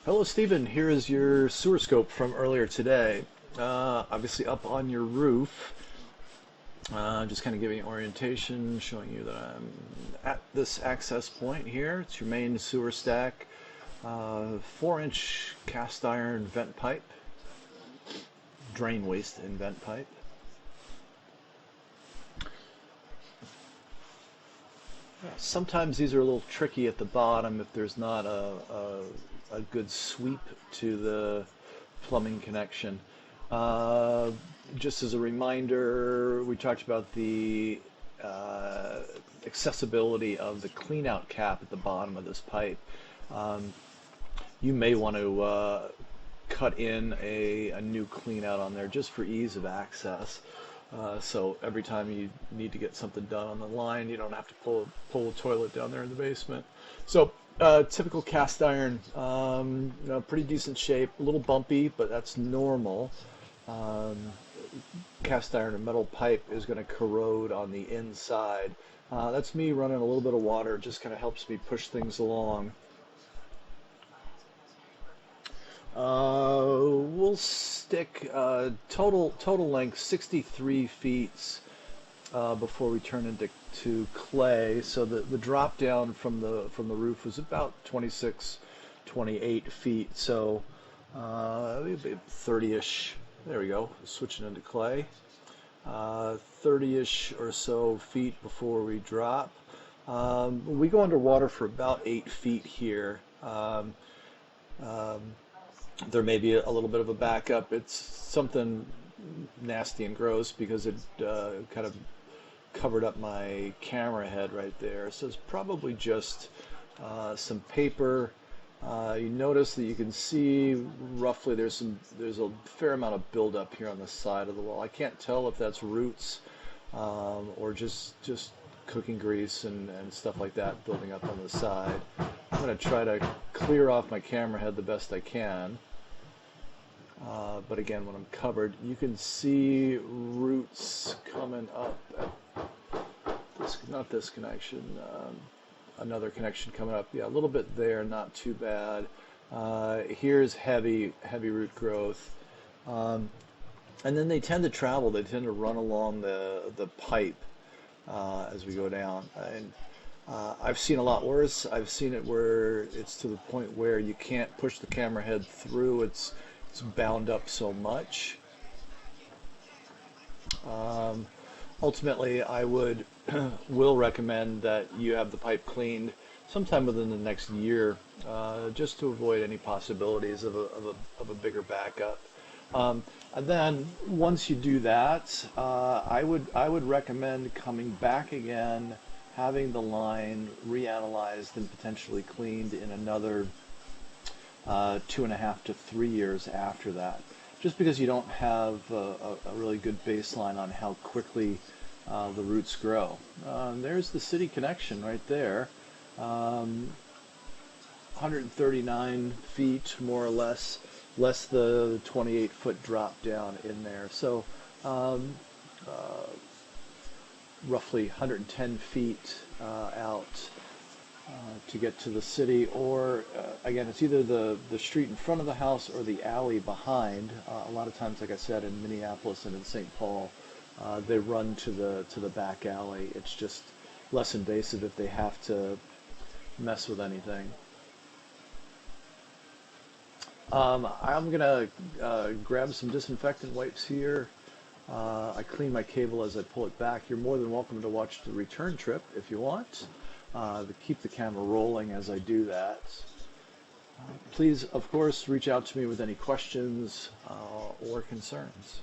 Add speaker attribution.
Speaker 1: Hello, Stephen. Here is your sewer scope from earlier today. Obviously up on your roof. Just kind of giving orientation, showing you that I'm at this access point here. It's your main sewer stack. 4-inch cast iron vent pipe, drain waste in vent pipe. Sometimes these are a little tricky at the bottom if there's not a good sweep to the plumbing connection. Just as a reminder, we talked about the accessibility of the clean out cap at the bottom of this pipe. You may want to cut in a new clean out on there just for ease of access. So every time you need to get something done on the line, you don't have to pull a toilet down there in the basement. So typical cast iron, pretty decent shape, a little bumpy, but that's normal. Cast iron or metal pipe is going to corrode on the inside. That's me running a little bit of water, just kind of helps me push things along. We'll stick total length 63 feet before we turn into clay. So the drop down from the roof was about 26, 28 feet. So 30-ish. There we go. Switching into clay. 30-ish or so feet before we drop. We go underwater for about 8 feet here. There may be a little bit of a backup. It's something nasty and gross because it kind of covered up my camera head right there. So it's probably just some paper. You notice that you can see roughly there's a fair amount of buildup here on the side of the wall. I can't tell if that's roots or just cooking grease and stuff like that building up on the side. I'm going to try to clear off my camera head the best I can. But again, when I'm covered, you can see roots coming up at not this connection, another connection coming up. Yeah, a little bit there, not too bad. Here's heavy root growth. And then they tend to travel. They tend to run along the pipe as we go down. And I've seen a lot worse. I've seen it where it's to the point where you can't push the camera head through. It's bound up so much. Ultimately, I will recommend that you have the pipe cleaned sometime within the next year, just to avoid any possibilities of a bigger backup. And then once you do that, I would recommend coming back again, having the line reanalyzed and potentially cleaned in another 2.5 to 3 years after that, just because you don't have a really good baseline on how quickly the roots grow. There's the city connection right there, 139 feet more or less the 28-foot drop down in there. So roughly 110 feet out to get to the city, or again, it's either the street in front of the house or the alley behind. A lot of times, like I said, in Minneapolis and in St. Paul, they run to the back alley. It's just less invasive if they have to mess with anything. I'm gonna grab some disinfectant wipes here. I clean my cable as I pull it back. You're more than welcome to watch the return trip if you want. To keep the camera rolling as I do that. Please, of course, reach out to me with any questions or concerns.